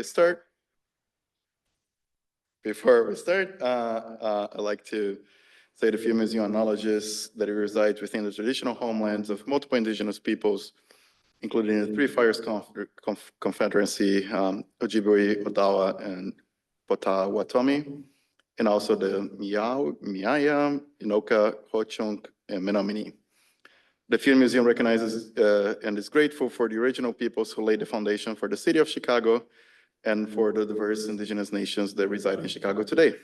start, I'd like to say the few museumologists that reside within the traditional homelands of multiple indigenous peoples, including the Three Fires Confederacy, Ojibwe, Odawa, and Potawatomi, and also the Miaya, Inoka, Ho-Chunk, and Menominee. The Field Museum recognizes and is grateful for the original peoples who laid the foundation for the city of Chicago and for the diverse indigenous nations that reside in Chicago today.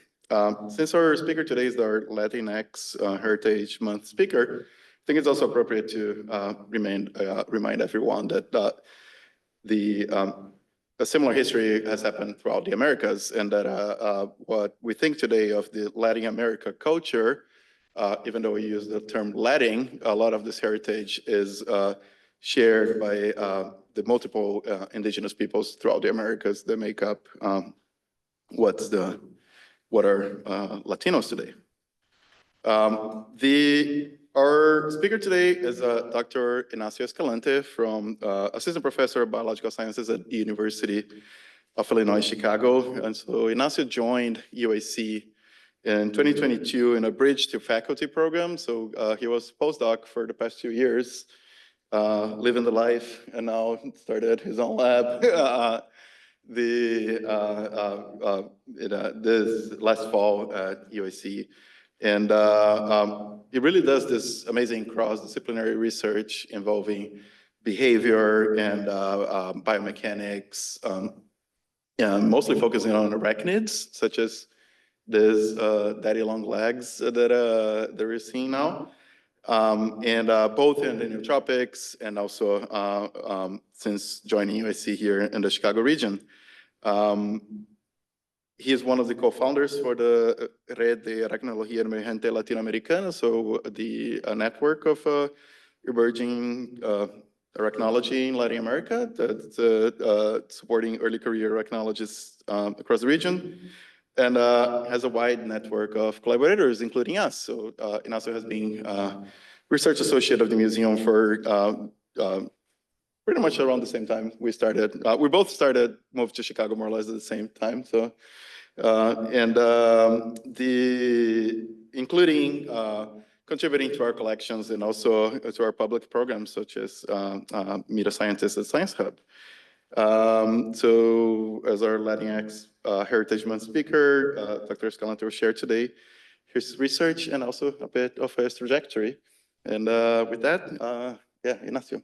Since our speaker today is our Latinx Heritage Month speaker, I think it's also appropriate to remind everyone that a similar history has happened throughout the Americas, and that what we think today of the Latin America culture, even though we use the term Latin, a lot of this heritage is shared by the multiple indigenous peoples throughout the Americas that make up what are Latinos today. Our speaker today is Dr. Ignacio Escalante, from Assistant Professor of Biological Sciences at the University of Illinois, Chicago. And so Ignacio joined UAC in 2022 in a Bridge to Faculty program. So he was postdoc for the past 2 years, living the life, and now started his own lab this last fall at UAC. And it really does this amazing cross-disciplinary research involving behavior and biomechanics, and mostly focusing on arachnids, such as this daddy long legs that we're seeing now. And both in the nootropics and also since joining USC here in the Chicago region. He is one of the co-founders for the Red de Aracnología Emergente Latinoamericana, so the network of emerging arachnology in Latin America that's supporting early career arachnologists across the region, and has a wide network of collaborators, including us. So Ignacio has been research associate of the museum for pretty much around the same time we started. We both moved to Chicago more or less at the same time. So, including contributing to our collections and also to our public programs, such as Meet a Scientist at Science Hub. So as our Latinx Heritage Month speaker, Dr. Escalante will share today his research and also a bit of his trajectory. And with that, yeah, Ignacio.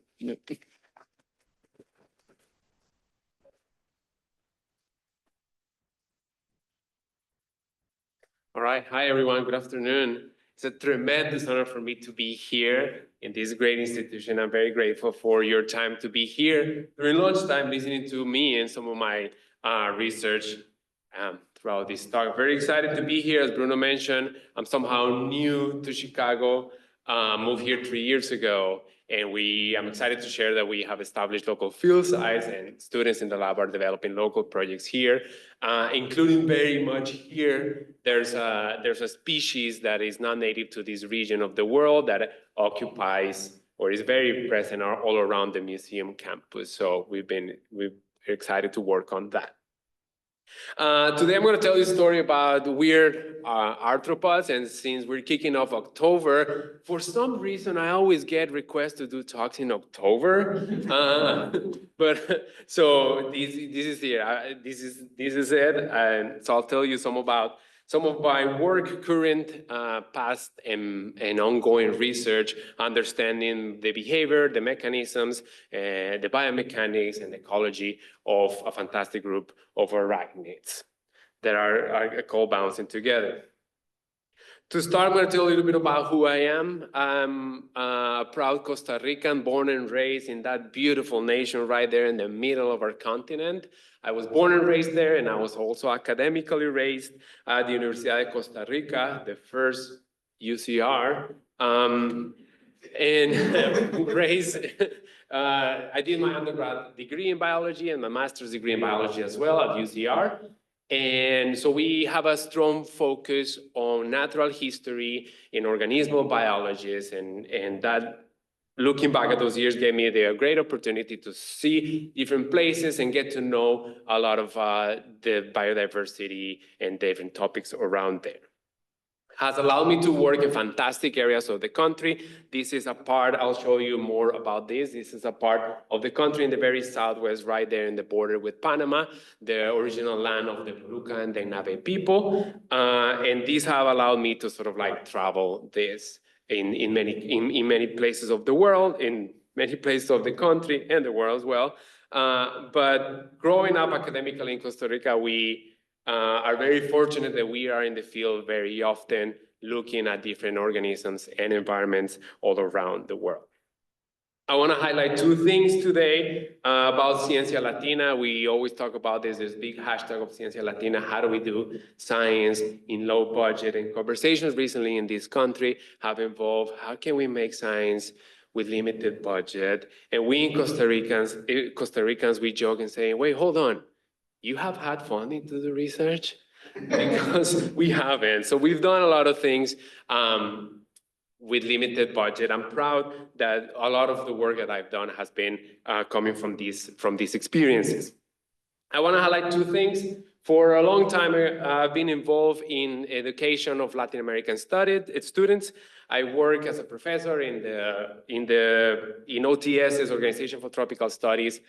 All right. Hi, everyone. Good afternoon. It's a tremendous honor for me to be here in this great institution. I'm very grateful for your time to be here during lunchtime, listening to me and some of my research throughout this talk. Very excited to be here. As Bruno mentioned, I'm somehow new to Chicago, moved here 3 years ago, and I'm excited to share that we have established local field sites, and students in the lab are developing local projects here, including very much here. There's a species that is not native to this region of the world that occupies or is very present all around the museum campus. So we're excited to work on that. Today I'm going to tell you a story about weird arthropods, and since we're kicking off October, for some reason I always get requests to do talks in October. But so this is here. This is it, and so I'll tell you some of my work, current, past, and ongoing research, understanding the behavior, the mechanisms, the biomechanics, and ecology of a fantastic group of arachnids that are co-bouncing together. To start, I'm going to tell you a little bit about who I am. I'm a proud Costa Rican, born and raised in that beautiful nation right there in the middle of our continent. I was born and raised there, and I was also academically raised at the Universidad de Costa Rica, the first UCR. And raised, I did my undergrad degree in biology and my master's degree in biology as well at UCR. And so we have a strong focus on natural history in organismal biologists, and that looking back at those years gave me a great opportunity to see different places and get to know a lot of the biodiversity and different topics around there. Has allowed me to work in fantastic areas of the country. This is a part, I'll show you more about this. This is a part of the country in the very southwest, right there in the border with Panama, the original land of the Puruca and the Nave people. And these have allowed me to sort of like travel this in many places of the world, in many places of the country and the world as well. But growing up academically in Costa Rica, we are very fortunate that we are in the field very often looking at different organisms and environments all around the world. I want to highlight two things today about Ciencia Latina. We always talk about this big hashtag of Ciencia Latina. How do we do science in low budget? And conversations recently in this country have involved how can we make science with limited budget? And we in Costa Ricans, we joke and say, wait, hold on. You have had funding to do research? Because we haven't. So we've done a lot of things with limited budget. I'm proud that a lot of the work that I've done has been coming from these experiences. I want to highlight two things. For a long time, I've been involved in education of Latin American students. I work as a professor in OTS's Organization for Tropical Studies,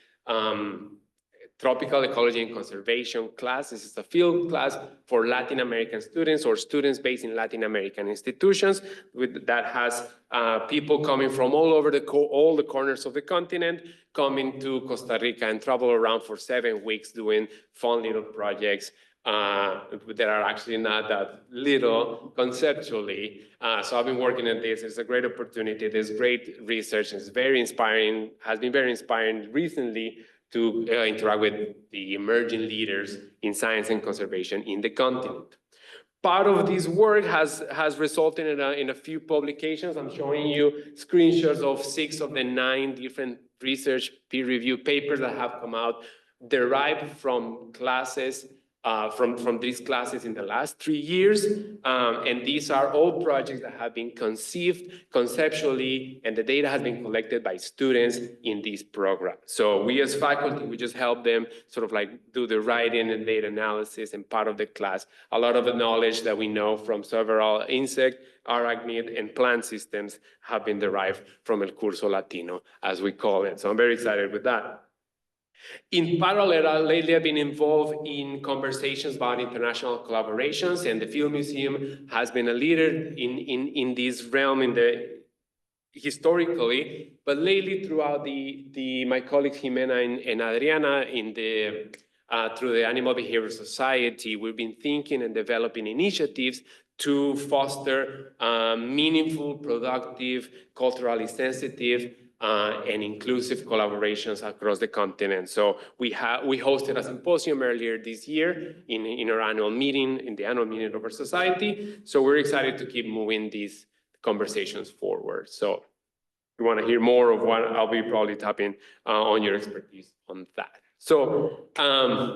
Tropical Ecology and Conservation class. This is a field class for Latin American students or students based in Latin American institutions that has people coming from all over all the corners of the continent, coming to Costa Rica and travel around for 7 weeks doing fun little projects that are actually not that little conceptually. So I've been working on this. It's a great opportunity. There's great research. It's very inspiring, has been very inspiring recently to interact with the emerging leaders in science and conservation in the continent. Part of this work has resulted in a few publications. I'm showing you screenshots of 6 of the 9 different research peer-reviewed papers that have come out, derived from classes, from these classes in the last 3 years. And these are all projects that have been conceived conceptually, and the data has been collected by students in this program. So we as faculty, we just help them sort of like do the writing and data analysis and part of the class. A lot of the knowledge that we know from several insect, arachnid, and plant systems have been derived from El Curso Latino, as we call it. So I'm very excited with that. In parallel, lately I've been involved in conversations about international collaborations, and the Field Museum has been a leader in this realm historically, but lately throughout my colleagues Jimena and Adriana through the Animal Behavior Society, we've been thinking and developing initiatives to foster meaningful, productive, culturally sensitive, and inclusive collaborations across the continent. So we hosted a symposium earlier this year in our annual meeting, in the annual meeting of our society. So we're excited to keep moving these conversations forward. So if you want to hear more of what I'll be probably tapping on your expertise on that. So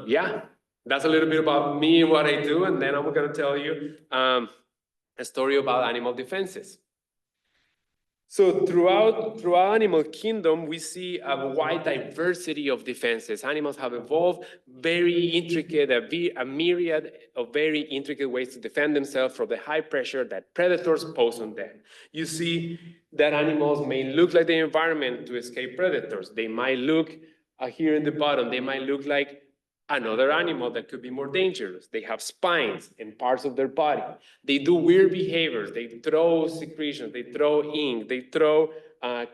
yeah, that's a little bit about me and what I do. And then I'm going to tell you a story about animal defenses. So throughout animal kingdom, we see a wide diversity of defenses. Animals have evolved very intricate, a myriad of very intricate ways to defend themselves from the high pressure that predators pose on them. You see that animals may look like the environment to escape predators. They might look here in the bottom, they might look like another animal that could be more dangerous. They have spines and parts of their body. They do weird behaviors. They throw secretions, they throw ink, they throw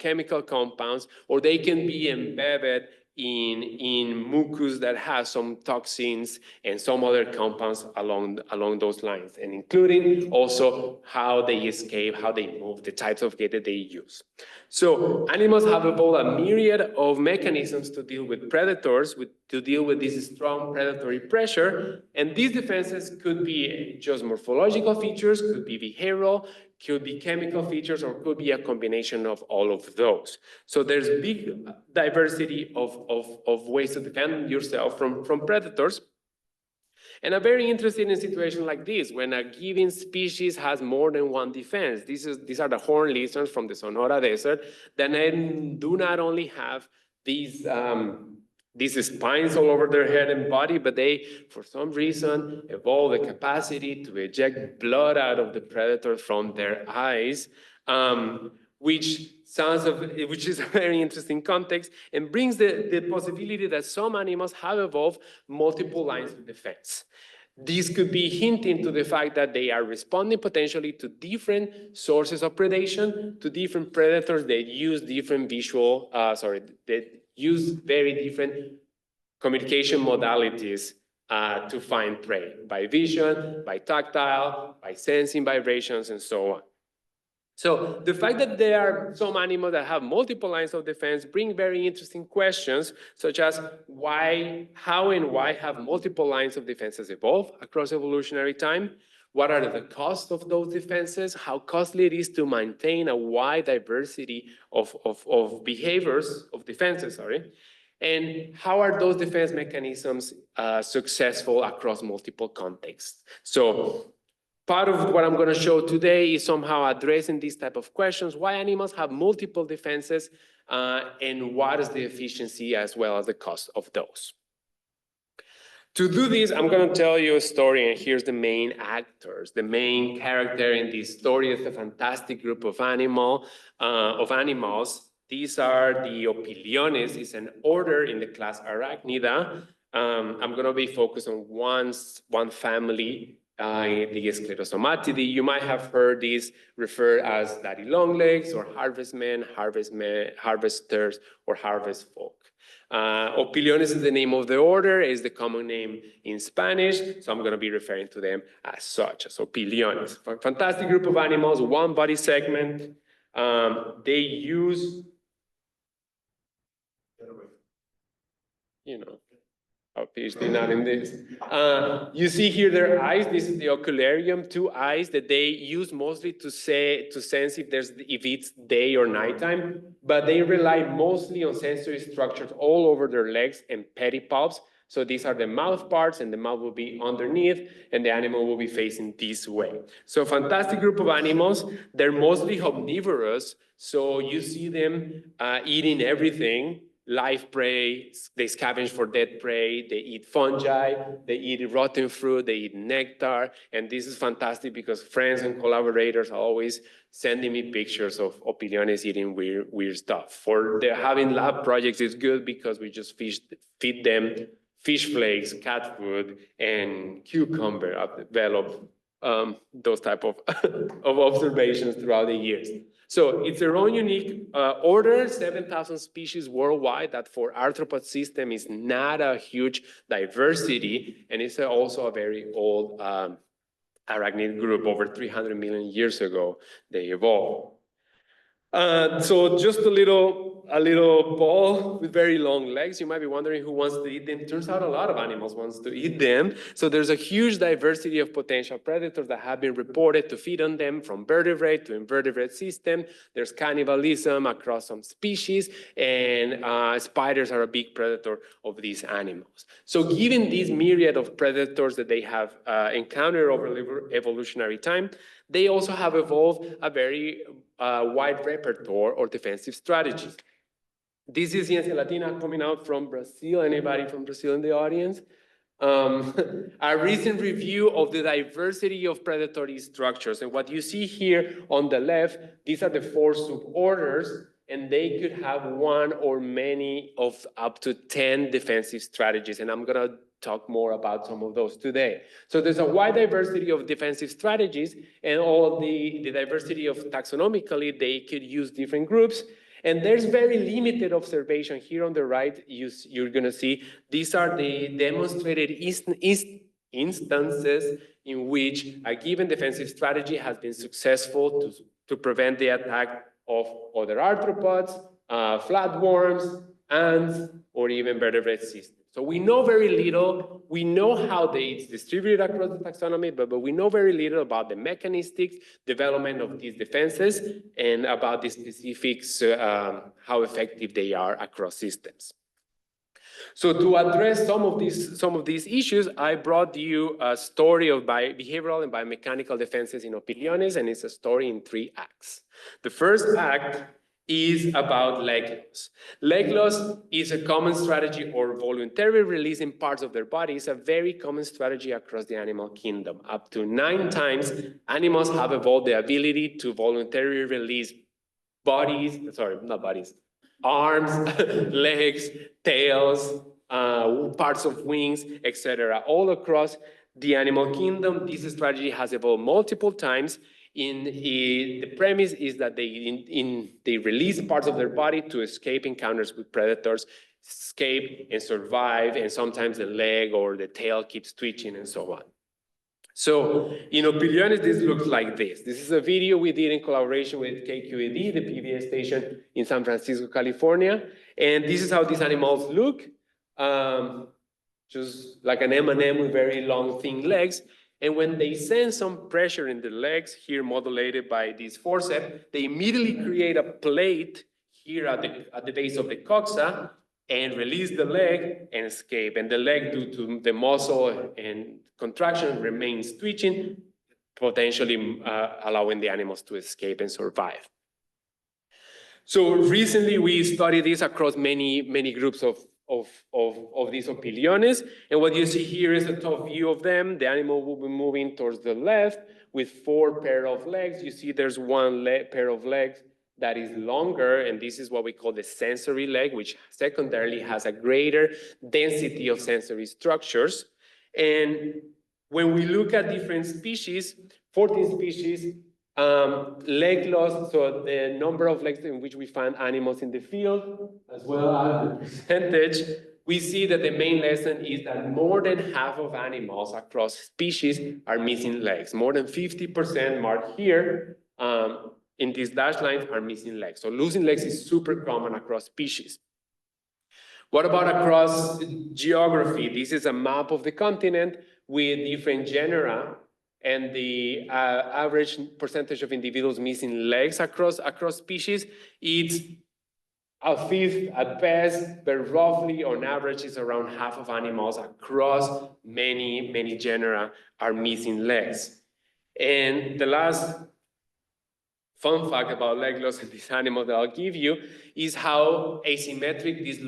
chemical compounds, or they can be embedded in mucus that has some toxins and some other compounds along those lines, and including also how they escape, how they move, the types of gait that they use. So animals have evolved a myriad of mechanisms to deal with predators, to deal with this strong predatory pressure. And these defenses could be just morphological features, could be behavioral, could be chemical features, or could be a combination of all of those. So there's big diversity of ways to defend yourself from predators. And I'm very interested in a situation like this, when a given species has more than one defense. These are the horned lizards from the Sonora Desert that do not only have these spines all over their head and body, but they, for some reason, evolve the capacity to eject blood out of the predator from their eyes, which is a very interesting context and brings the possibility that some animals have evolved multiple lines of defense. This could be hinting to the fact that they are responding potentially to different sources of predation, to different predators that use different that use very different communication modalities to find prey, by vision, by tactile, by sensing vibrations, and so on. So the fact that there are some animals that have multiple lines of defense bring very interesting questions, such as how and why have multiple lines of defenses evolved across evolutionary time? What are the costs of those defenses? How costly it is to maintain a wide diversity of behaviors, of defenses, and how are those defense mechanisms successful across multiple contexts? So part of what I'm going to show today is somehow addressing these type of questions, why animals have multiple defenses, and what is the efficiency as well as the cost of those. To do this, I'm going to tell you a story, and here's the main actors. The main character in this story is a fantastic group of animals. These are the Opiliones. It's an order in the class Arachnida. I'm going to be focused on one family, the Sclerostomatidae. You might have heard these referred as daddy longlegs, or harvestmen, harvesters, or harvest folk. Opiliones is the name of the order, is the common name in Spanish, so I'm going to be referring to them as such, as Opiliones. Fantastic group of animals, one body segment. They use, a PhD not in this. You see here their eyes. This is the ocularium, two eyes that they use mostly to sense if it's day or nighttime, but they rely mostly on sensory structures all over their legs and pedipalps. So these are the mouth parts, and the mouth will be underneath, and the animal will be facing this way. So fantastic group of animals. They're mostly omnivorous, so you see them eating everything. Live prey, they scavenge for dead prey, they eat fungi, they eat rotten fruit, they eat nectar, and this is fantastic because friends and collaborators are always sending me pictures of Opiliones eating weird stuff. For having lab projects, it's good because we just feed them fish flakes, cat food, and cucumber. I've developed those type of observations throughout the years. So it's their own unique order, 7,000 species worldwide. That for arthropod system is not a huge diversity, and it's also a very old arachnid group. Over 300 million years ago, they evolved. So just a little ball with very long legs. You might be wondering who wants to eat them. Turns out a lot of animals wants to eat them. So there's a huge diversity of potential predators that have been reported to feed on them, from vertebrate to invertebrate system. There's cannibalism across some species, and spiders are a big predator of these animals. So given these myriad of predators that they have encountered over evolutionary time, they also have evolved a very wide repertoire of defensive strategies. This is Ciencia Latina coming out from Brazil. Anybody from Brazil in the audience? A recent review of the diversity of predatory structures. And what you see here on the left, these are the 4 suborders, and they could have one or many of up to 10 defensive strategies. And I'm gonna talk more about some of those today. So there's a wide diversity of defensive strategies, and all the diversity of taxonomically, they could use different groups. And there's very limited observation. Here on the right, you're gonna see, these are the demonstrated instances in which a given defensive strategy has been successful to prevent the attack of other arthropods, flatworms, ants, or even vertebrate systems. So we know very little. We know how it's distributed across the taxonomy, but we know very little about the mechanistic development of these defenses and about the specifics, how effective they are across systems. So to address some of these issues, I brought you a story of behavioral and biomechanical defenses in opiliones, and it's a story in 3 acts. The first act is about leg loss. Leg loss is a common strategy or voluntary release in parts of their body. It's a very common strategy across the animal kingdom. Up to 9 times, animals have evolved the ability to voluntarily release arms, legs, tails, parts of wings, etc. All across the animal kingdom, this strategy has evolved multiple times. The premise is that they release parts of their body to escape encounters with predators, escape and survive, and sometimes the leg or the tail keeps twitching and so on. So in opiliones, this looks like this. This is a video we did in collaboration with KQED, the PBS station in San Francisco, California. And this is how these animals look, just like an M&M with very long, thin legs. And when they sense some pressure in the legs, here modulated by this forceps, they immediately create a plate here at the base of the coxa and release the leg and escape. And the leg, due to the muscle and contraction, remains twitching, potentially allowing the animals to escape and survive. So recently we studied this across many groups of these opiliones. And what you see here is a top view of them. The animal will be moving towards the left with 4 pair of legs. You see there's one pair of legs that is longer, and this is what we call the sensory leg, which secondarily has a greater density of sensory structures. And when we look at different species, 14 species, leg loss, so the number of legs in which we find animals in the field, as well as the percentage, we see that the main lesson is that more than half of animals across species are missing legs. More than 50% marked here in these dashed lines are missing legs. So losing legs is super common across species. What about across geography? This is a map of the continent with different genera, and the average percentage of individuals missing legs across species. It's a fifth at best, but roughly on average is around half of animals across many genera are missing legs. And the last fun fact about leg loss in this animal that I'll give you is how asymmetric these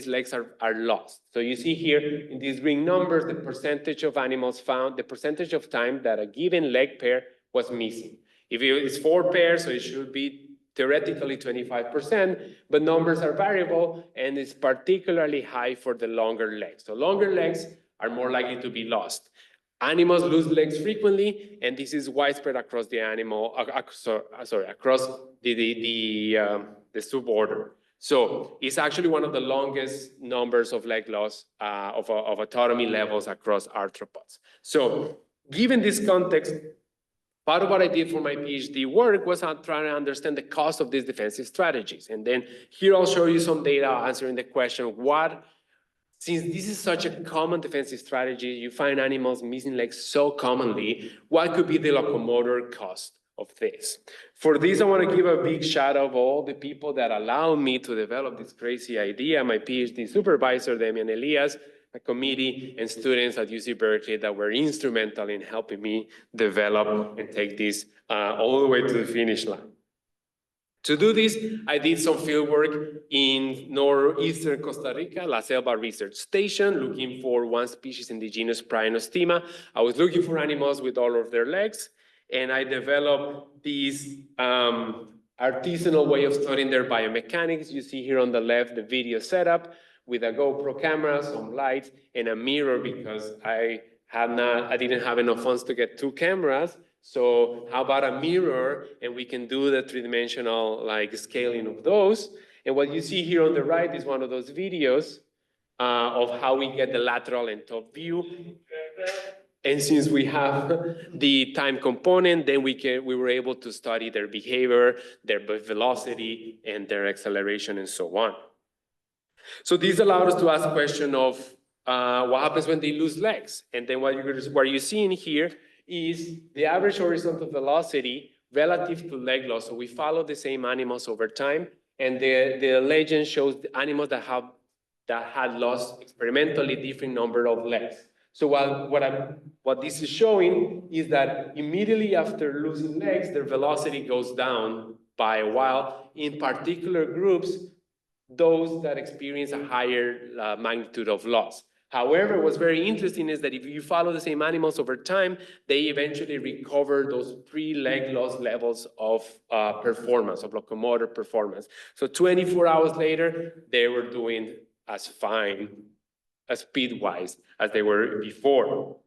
legs are lost. So you see here in these green numbers, the percentage of animals found, the percentage of time that a given leg pair was missing. If it's 4 pairs, so it should be theoretically 25%, but numbers are variable, and it's particularly high for the longer legs. So longer legs are more likely to be lost. Animals lose legs frequently, and this is widespread across the animal, across the suborder. So it's actually one of the longest numbers of leg loss of autonomy levels across arthropods. So given this context, part of what I did for my PhD work was trying to understand the cost of these defensive strategies. And then here I'll show you some data answering the question, since this is such a common defensive strategy, you find animals missing legs so commonly, what could be the locomotor cost of this? For this, I want to give a big shout out of all the people that allowed me to develop this crazy idea, my PhD supervisor, Damian Elias, a committee, and students at UC Berkeley that were instrumental in helping me develop and take this all the way to the finish line. To do this, I did some field work in northeastern Costa Rica, La Selva Research Station, looking for one species in the genus Prionostima. I was looking for animals with all of their legs, and I developed this artisanal way of studying their biomechanics. You see here on the left the video setup with a GoPro camera, some lights, and a mirror, because I didn't have enough funds to get 2 cameras. So how about a mirror, and we can do the 3-dimensional scaling of those. And what you see here on the right is one of those videos of how we get the lateral and top view. And since we have the time component, then we were able to study their behavior, their velocity, and their acceleration, and so on. So this allowed us to ask the question of what happens when they lose legs. And then what you're seeing here is the average horizontal velocity relative to leg loss. So we follow the same animals over time, and the legend shows the animals that have that had lost experimentally different number of legs. So what this is showing is that immediately after losing legs, their velocity goes down by a while. In particular groups, those that experience a higher magnitude of loss. However, what's very interesting is that if you follow the same animals over time, they eventually recover those pre-leg loss levels of performance, of locomotor performance. So 24 hours later, they were doing as fine, as speed-wise, as they were before.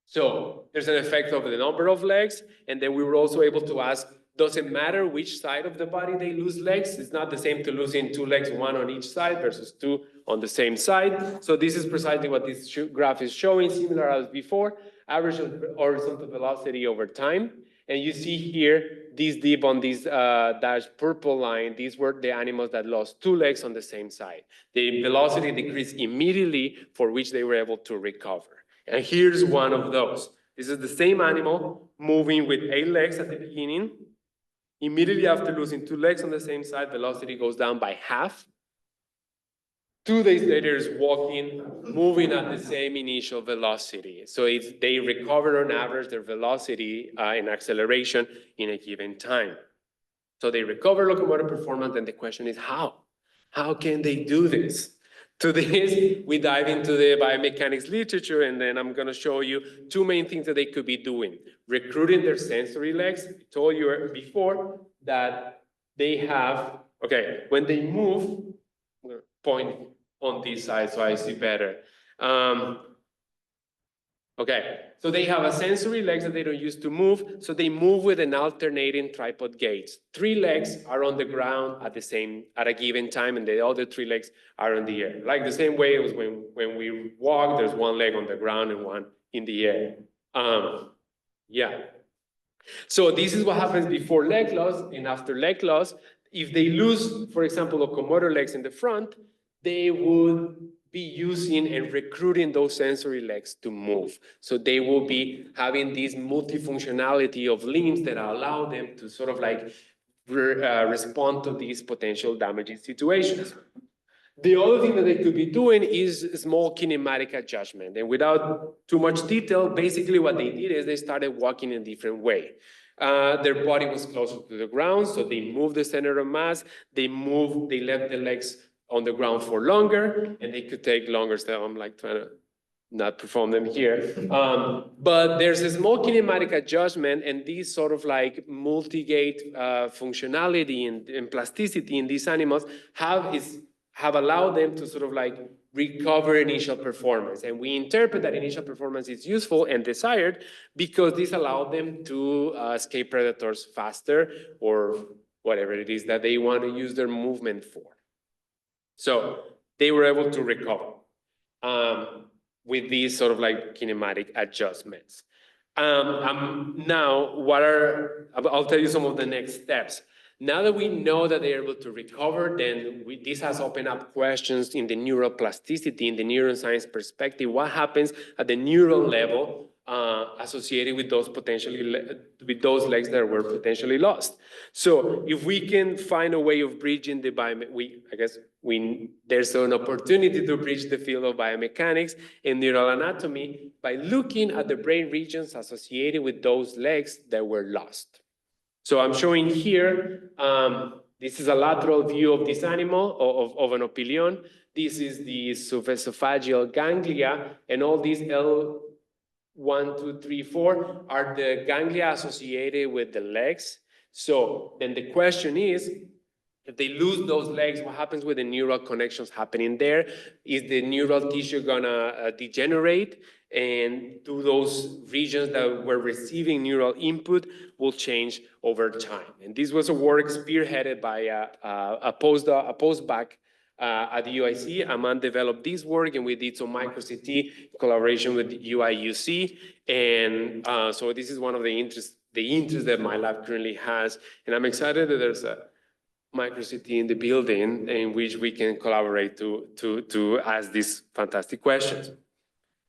So there's an effect of the number of legs, and then we were also able to ask, does it matter which side of the body they lose legs? It's not the same to losing 2 legs, 1 on each side versus 2 on the same side. So this is precisely what this graph is showing, similar as before, average horizontal velocity over time. And you see here, this dip on this dashed purple line, these were the animals that lost 2 legs on the same side. The velocity decreased immediately, for which they were able to recover. And here's one of those. This is the same animal moving with 8 legs at the beginning. Immediately after losing 2 legs on the same side, velocity goes down by half. 2 days later is walking, moving at the same initial velocity. So they recover on average their velocity and acceleration in a given time. So they recover locomotor performance, and the question is how? How can they do this? To this, we dive into the biomechanics literature, and then I'm going to show you 2 main things that they could be doing. Recruiting their sensory legs. I told you before that they have, okay, when they move, I'm going to point on this side so I see better. Okay, so they have a sensory legs that they don't use to move, so they move with an alternating tripod gait. 3 legs are on the ground at a given time, and the other 3 legs are in the air. Like the same way it was when we walk, there's 1 leg on the ground and 1 in the air. Yeah. So this is what happens before leg loss and after leg loss. If they lose, for example, locomotor legs in the front, they would be using and recruiting those sensory legs to move. So they will be having this multifunctionality of limbs that allow them to sort of like respond to these potential damaging situations. The other thing that they could be doing is small kinematic adjustment. And without too much detail, basically what they did is they started walking in a different way. Their body was closer to the ground, so they moved the center of mass, they left the legs on the ground for longer, and they could take longer steps. I'm like trying to not perform them here. But there's a small kinematic adjustment, and this sort of like multi-gate functionality and plasticity in these animals have allowed them to sort of like recover initial performance. And we interpret that initial performance is useful and desired because this allowed them to escape predators faster or whatever it is that they want to use their movement for. So they were able to recover with these sort of like kinematic adjustments. Now, I'll tell you some of the next steps. Now that we know that they're able to recover, then this has opened up questions in the neuroplasticity, in the neuroscience perspective. What happens at the neural level associated with those legs that were potentially lost? So if we can find a way of bridging there's an opportunity to bridge the field of biomechanics and neural anatomy by looking at the brain regions associated with those legs that were lost. So I'm showing here, this is a lateral view of this animal, of an opilion. This is the subesophageal ganglia, and all these L1, 2, 3, 4 are the ganglia associated with the legs. So then the question is, if they lose those legs, what happens with the neural connections happening there? Is the neural tissue gonna degenerate? And do those regions that were receiving neural input will change over time? And this was a work spearheaded by a postback at the UIC. Aman developed this work, and we did some micro-CT in collaboration with UIUC. And so this is one of the interests that my lab currently has. And I'm excited that there's a micro-CT in the building in which we can collaborate to ask these fantastic questions.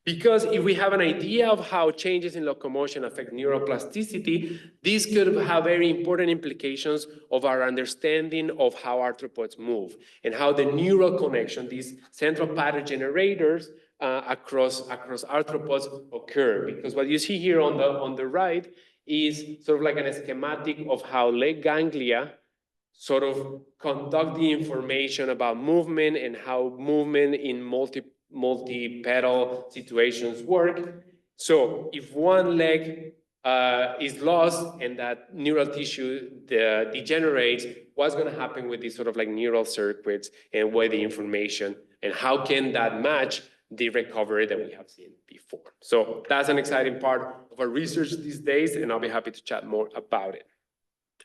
Because if we have an idea of how changes in locomotion affect neuroplasticity, this could have very important implications of our understanding of how arthropods move and how the neural connection, these central pattern generators across arthropods occur. Because what you see here on the right is sort of like a schematic of how leg ganglia sort of conduct the information about movement and how movement in multi-pedal situations work. So if one leg is lost and that neural tissue degenerates, what's going to happen with these sort of like neural circuits and where the information, and how can that match the recovery that we have seen before? So that's an exciting part of our research these days, and I'll be happy to chat more about it.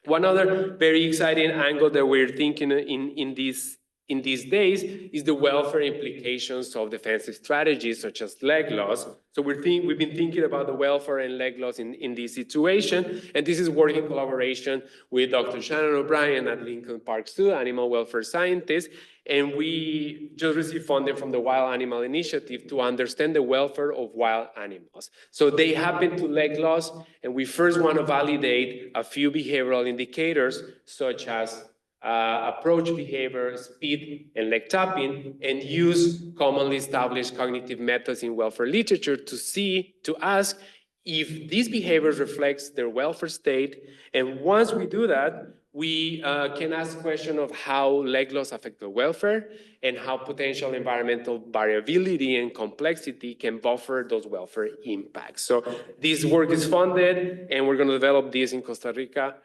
One other very exciting angle that we're thinking in these days is the welfare implications of defensive strategies such as leg loss. So we've been thinking about the welfare and leg loss in this situation, and this is work in collaboration with Dr. Shannon O'Brien at Lincoln Park Zoo, animal welfare scientist, and we just received funding from the Wild Animal Initiative to understand the welfare of wild animals. So they happen to leg loss, and we first want to validate a few behavioral indicators such as approach behavior, speed, and leg tapping, and use commonly established cognitive methods in welfare literature to ask if these behaviors reflects their welfare state. And once we do that, we can ask the question of how leg loss affects the welfare and how potential environmental variability and complexity can buffer those welfare impacts. So this work is funded, and we're going to develop this in Costa Rica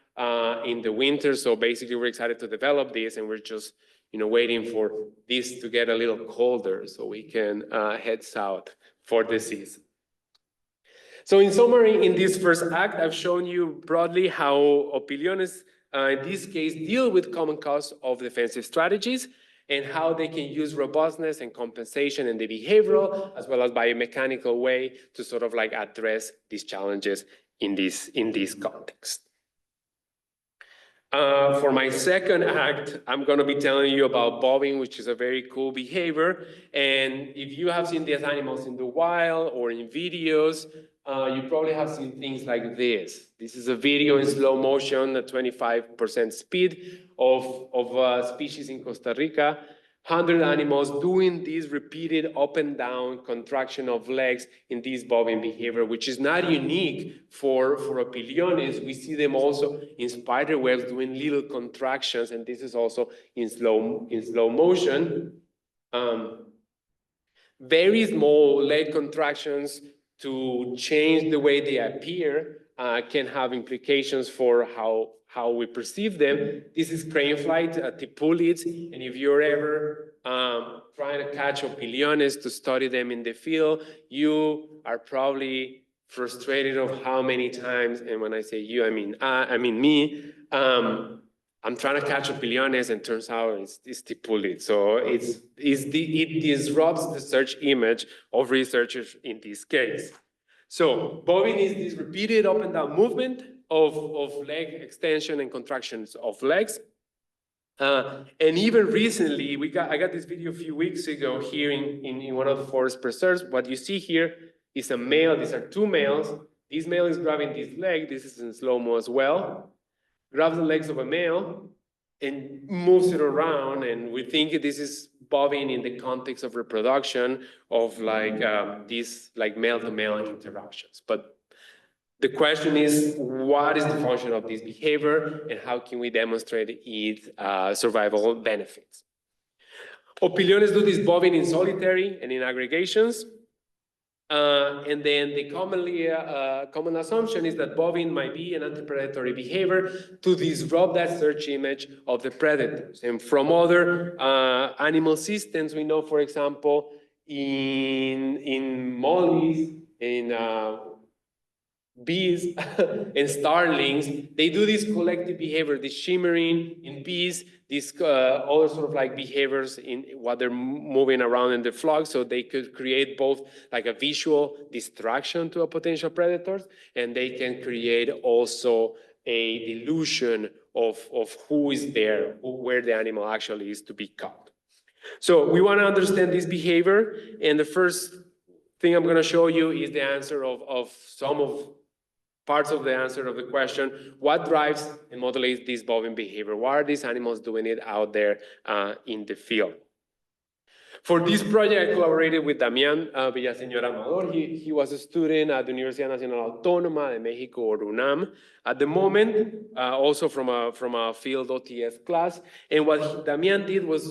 in the winter. So basically, we're excited to develop this, and we're just waiting for this to get a little colder so we can head south for the season. So in summary, in this first act, I've shown you broadly how opiliones, in this case, deal with common cause of defensive strategies and how they can use robustness and compensation in the behavioral as well as biomechanical way to sort of like address these challenges in this context. For my second act, I'm going to be telling you about bobbing, which is a very cool behavior. And if you have seen these animals in the wild or in videos, you probably have seen things like this. This is a video in slow motion at 25% speed of a species in Costa Rica. 100 animals doing this repeated up and down contraction of legs in this bobbing behavior, which is not unique for opiliones. We see them also in spider webs doing little contractions, and this is also in slow motion. Very small leg contractions to change the way they appear can have implications for how we perceive them. This is crane flight, tipulids, and if you're ever trying to catch opiliones to study them in the field, you are probably frustrated of how many times, and when I say you, I mean me, I'm trying to catch opiliones, and turns out it's tipulid. So it disrupts the search image of researchers in this case. So bobbing is this repeated up and down movement of leg extension and contractions of legs. And even recently, I got this video a few weeks ago here in one of the forest preserves. What you see here is a male. These are two males. This male is grabbing this leg. This is in slow-mo as well. Grabs the legs of a male and moves it around, and we think this is bobbing in the context of reproduction of like these like male-to-male interactions. But the question is, what is the function of this behavior, and how can we demonstrate its survival benefits? Opiliones do this bobbing in solitary and in aggregations. And then the common assumption is that bobbing might be an anti-predatory behavior to disrupt that search image of the predators. And from other animal systems, we know, for example, in mollies, in bees and starlings, they do this collective behavior, this shimmering in bees, these other sort of like behaviors in while they're moving around in the flock, so they could create both like a visual distraction to a potential predators, and they can create also a delusion of who is there, where the animal actually is to be caught. So we want to understand this behavior, and the first thing I'm going to show you is the answer of some of parts of the answer of the question: what drives and modulates this bobbing behavior? Why are these animals doing it out there in the field? For this project, I collaborated with Damián Villaseñor Amador. He was a student at the Universidad Nacional Autónoma de México, or UNAM, at the moment, also from a field OTS class. And what Damián did was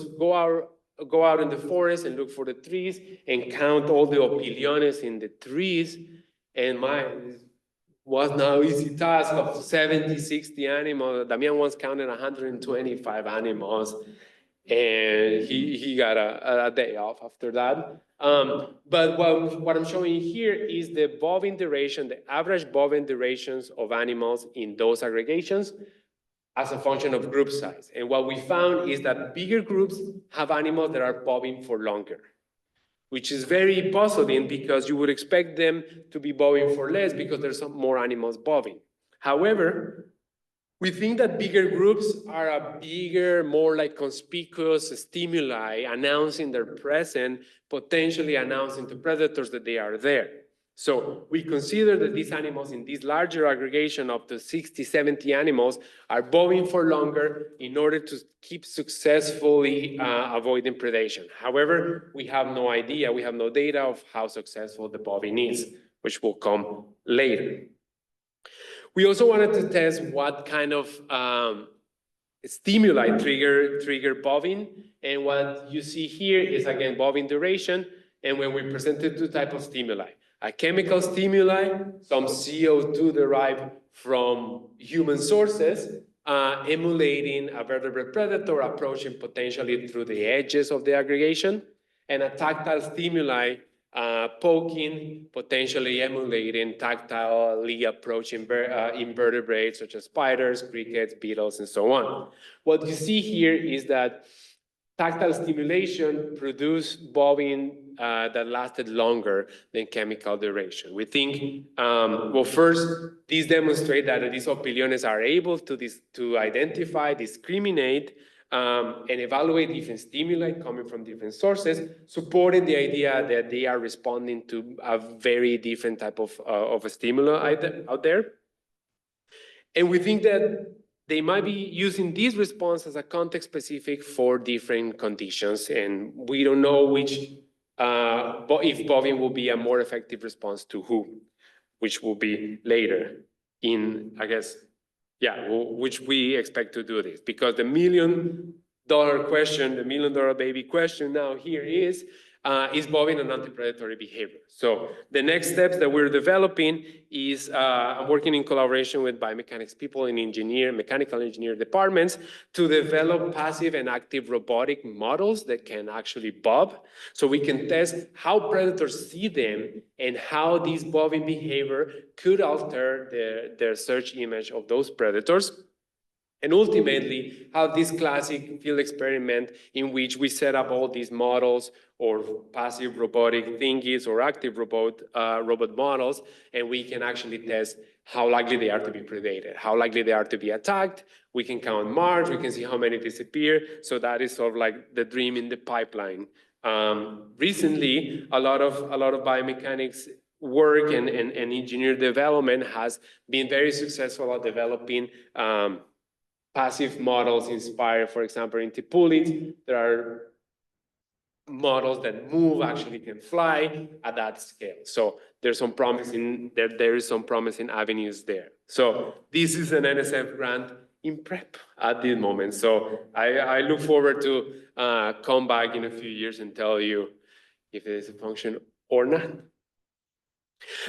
go out in the forest and look for the trees and count all the opiliones in the trees. And was no easy task of 70, 60 animals. Damián once counted 125 animals. And he got a day off after that. But what I'm showing here is the bobbing duration, the average bobbing durations of animals in those aggregations as a function of group size. And what we found is that bigger groups have animals that are bobbing for longer, which is very puzzling because you would expect them to be bobbing for less because there's some more animals bobbing. However, we think that bigger groups are a bigger, more like conspicuous stimuli announcing their presence, potentially announcing to predators that they are there. So we consider that these animals in this larger aggregation up to 60, 70 animals are bobbing for longer in order to keep successfully avoiding predation. However, we have no idea, we have no data of how successful the bobbing is, which will come later. We also wanted to test what kind of stimuli trigger bobbing. And what you see here is, again, bobbing duration. And when we presented two types of stimuli, a chemical stimuli, some CO2 derived from human sources, emulating a vertebrate predator approaching potentially through the edges of the aggregation, and a tactile stimuli poking, potentially emulating tactilely approaching invertebrates such as spiders, crickets, beetles, and so on. What you see here is that tactile stimulation produced bobbing that lasted longer than chemical duration. We think, well, first, these demonstrate that these opiliones are able to identify, discriminate, and evaluate different stimuli coming from different sources, supporting the idea that they are responding to a very different type of a stimuli out there. And we think that they might be using this response as a context specific for different conditions, and we don't know which, if bobbing will be a more effective response to who, which will be later in, I guess, yeah, which we expect to do this, because the $1 million question, the $1 million baby question now here is bobbing an anti-predatory behavior? So the next steps that we're developing is I'm working in collaboration with biomechanics people in mechanical engineer departments to develop passive and active robotic models that can actually bob, so we can test how predators see them and how this bobbing behavior could alter their search image of those predators. And ultimately, have this classic field experiment in which we set up all these models or passive robotic thingies or active robot models, and we can actually test how likely they are to be predated, how likely they are to be attacked. We can count march, we can see how many disappear. So that is sort of like the dream in the pipeline. Recently, a lot of biomechanics work and engineer development has been very successful at developing passive models inspired, for example, in Tipulit. There are models that move, actually can fly at that scale. So there's some promising, there is some promising avenues there. So this is an NSF grant in prep at this moment. So I look forward to come back in a few years and tell you if it is a function or not.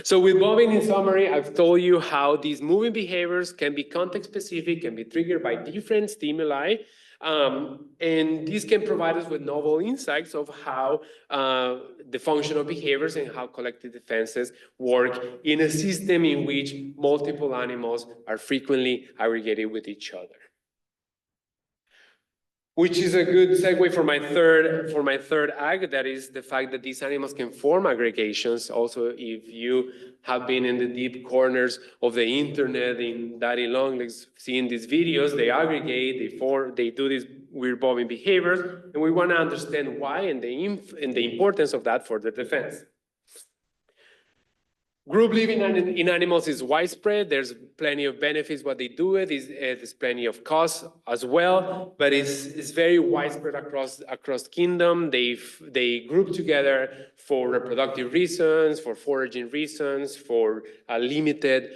So with bobbing, in summary, I've told you how these moving behaviors can be context-specific, can be triggered by different stimuli, and these can provide us with novel insights of how the functional behaviors and how collective defenses work in a system in which multiple animals are frequently aggregated with each other. Which is a good segue for my third ag, that is the fact that these animals can form aggregations. Also, if you have been in the deep corners of the internet in daddy long legs seeing these videos, they aggregate, they do these weird bobbing behaviors, and we want to understand why and the importance of that for the defense. Group living in animals is widespread. There's plenty of benefits what they do it. There's plenty of costs as well, but it's very widespread across kingdom. They group together for reproductive reasons, for foraging reasons, for limited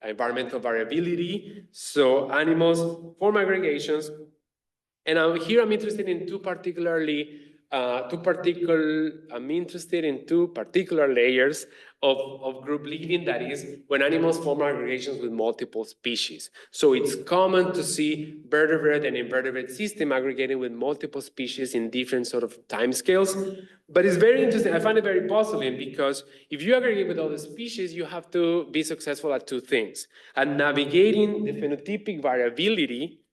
environmental variability. So animals form aggregations, and here I'm interested in I'm interested in two particular layers of group living, that is when animals form aggregations with multiple species. So it's common to see vertebrate and invertebrate system aggregating with multiple species in different sort of timescales. But it's very interesting. I find it very puzzling because if you aggregate with other species, you have to be successful at two things: at navigating the phenotypic variability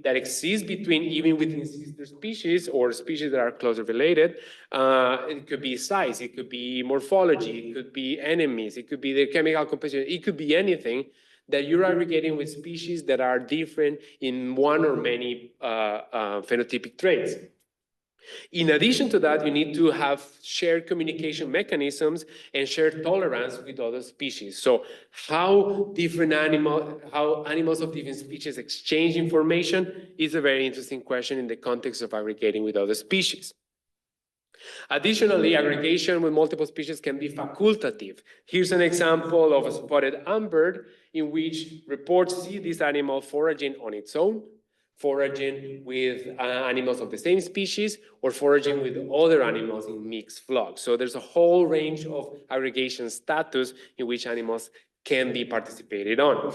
that exists even within sister species or species that are closely related. It could be size, it could be morphology, it could be enemies, it could be the chemical composition, it could be anything that you're aggregating with species that are different in one or many phenotypic traits. In addition to that, you need to have shared communication mechanisms and shared tolerance with other species. So how animals of different species exchange information is a very interesting question in the context of aggregating with other species. Additionally, aggregation with multiple species can be facultative. Here's an example of a spotted ambird in which reports see this animal foraging on its own, foraging with animals of the same species, or foraging with other animals in mixed flocks. So there's a whole range of aggregation status in which animals can be participated on.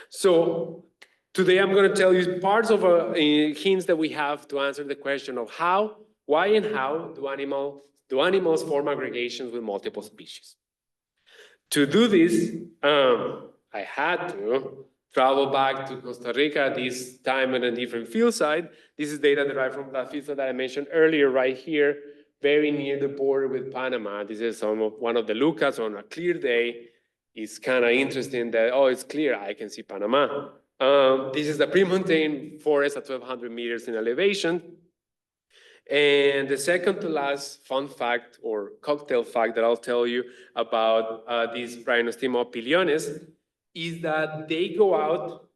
So today I'm going to tell you parts of hints that we have to answer the question of why and how do animals form aggregations with multiple species. To do this, I had to travel back to Costa Rica, this time in a different field site. This is data derived from that field site that I mentioned earlier, right here, very near the border with Panama. This is one of the lookouts on a clear day. It's kind of interesting that, oh, it's clear, I can see Panama. This is the pre-montane forest at 1,200 meters in elevation. And the second to last fun fact or cocktail fact that I'll tell you about these Prionostima opiliones is that they go out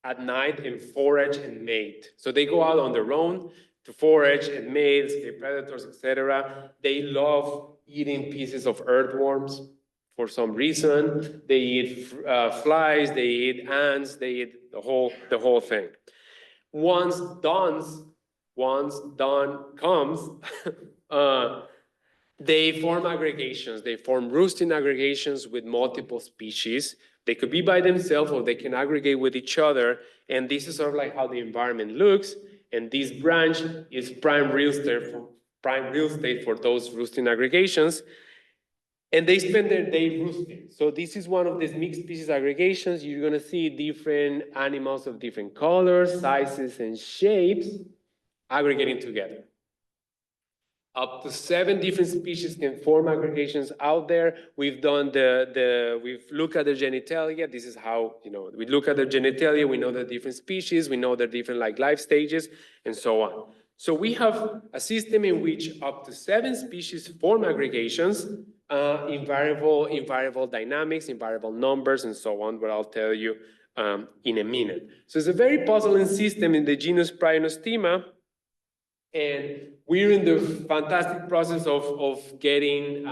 at night and forage and mate. So they go out on their own to forage and mate, escape predators, etc. They love eating pieces of earthworms for some reason. They eat flies, they eat ants, they eat the whole thing. Once dawn comes, they form aggregations. They form roosting aggregations with multiple species. They could be by themselves or they can aggregate with each other. And this is sort of like how the environment looks. And this branch is prime real estate for those roosting aggregations. And they spend their day roosting. So this is one of these mixed species aggregations. You're going to see different animals of different colors, sizes, and shapes aggregating together. Up to 7 different species can form aggregations out there. We've done we've looked at their genitalia. This is how, we look at their genitalia, we know the different species, we know their different life stages, and so on. So we have a system in which up to 7 species form aggregations in variable dynamics, in variable numbers, and so on, what I'll tell you in a minute. So it's a very puzzling system in the genus Prionostima. And we're in the fantastic process of getting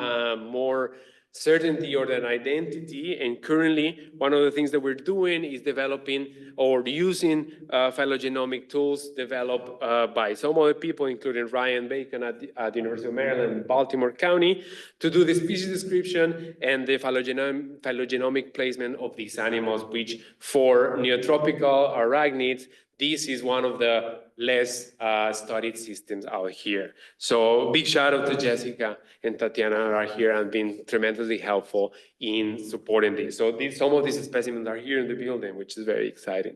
more certainty or an identity. And currently, one of the things that we're doing is developing or using phylogenomic tools developed by some other people, including Ryan Bacon at the University of Maryland in Baltimore County, to do the species description and the phylogenomic placement of these animals, which for neotropical arachnids, this is one of the less studied systems out here. So big shout out to Jessica and Tatiana are here and been tremendously helpful in supporting this. So some of these specimens are here in the building, which is very exciting.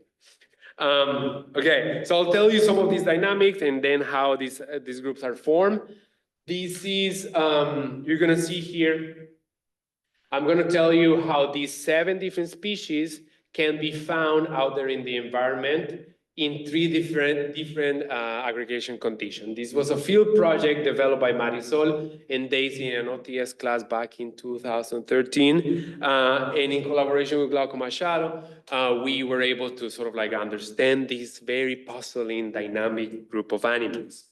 Okay, so I'll tell you some of these dynamics and then how these groups are formed. This is, you're gonna see here, I'm gonna tell you how these 7 different species can be found out there in the environment in three different aggregation conditions. This was a field project developed by Marisol and Daisy in an OTS class back in 2013. And in collaboration with Glauco Machado, we were able to sort of like understand this very puzzling dynamic group of animals.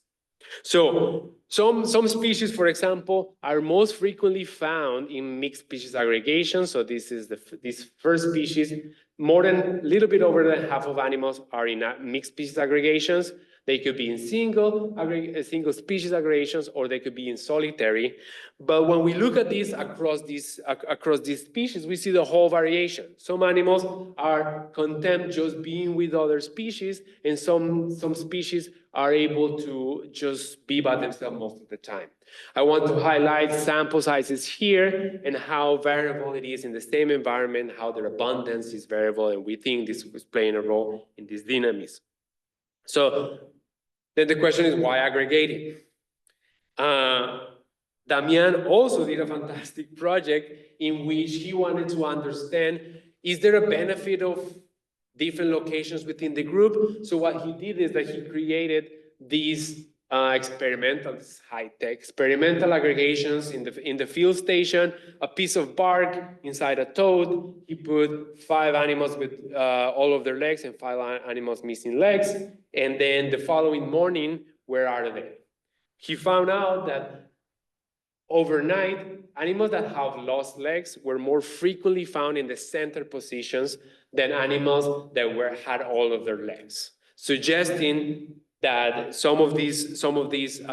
So some species, for example, are most frequently found in mixed species aggregations. So this is this first species. More than a little bit over than half of animals are in mixed species aggregations. They could be in single species aggregations, or they could be in solitary. But when we look at this across these species, we see the whole variation. Some animals are content just being with other species, and some species are able to just be by themselves most of the time. I want to highlight sample sizes here and how variable it is in the same environment, how their abundance is variable, and we think this is playing a role in this dynamism. So then the question is, why aggregating? Damian also did a fantastic project in which he wanted to understand, is there a benefit of different locations within the group? So what he did is that he created these experimental, high-tech experimental aggregations in the field station, a piece of bark inside a toad. He put 5 animals with all of their legs and 5 animals missing legs. And then the following morning, where are they? He found out that overnight, animals that have lost legs were more frequently found in the center positions than animals that had all of their legs, suggesting that some of these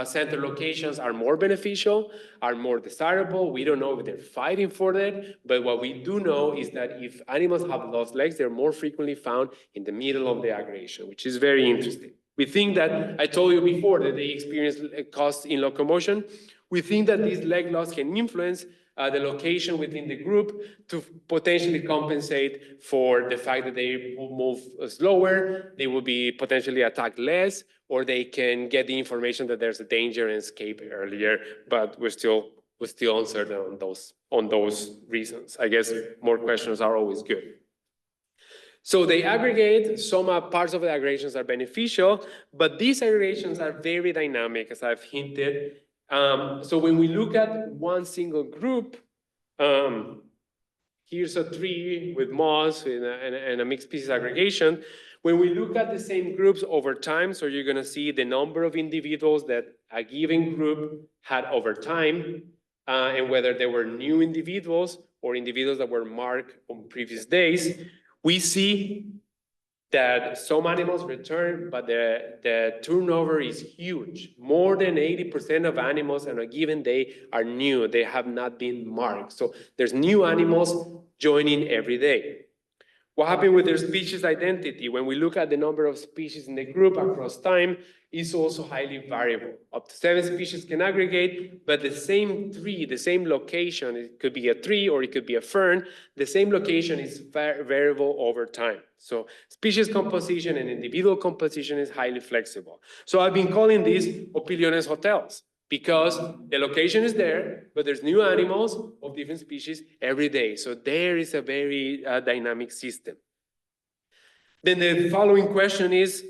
center locations are more beneficial, are more desirable. We don't know if they're fighting for that, but what we do know is that if animals have lost legs, they're more frequently found in the middle of the aggregation, which is very interesting. We think that, I told you before, that they experience costs in locomotion. We think that this leg loss can influence the location within the group to potentially compensate for the fact that they will move slower, they will be potentially attacked less, or they can get the information that there's a danger and escape earlier, but we're still uncertain on those reasons. I guess more questions are always good. So they aggregate, some parts of the aggregations are beneficial, but these aggregations are very dynamic, as I've hinted. So when we look at one single group, here's a tree with moss and a mixed species aggregation. When we look at the same groups over time, so you're gonna see the number of individuals that a given group had over time, and whether they were new individuals or individuals that were marked on previous days, we see that some animals return, but the turnover is huge. More than 80% of animals on a given day are new. They have not been marked. So there's new animals joining every day. What happened with their species identity? When we look at the number of species in the group across time, is also highly variable. Up to 7 species can aggregate, but the same tree, the same location, it could be a tree or it could be a fern, the same location is variable over time. So species composition and individual composition is highly flexible. So I've been calling these opiliones hotels, because the location is there, but there's new animals of different species every day. So there is a very dynamic system. Then the following question is,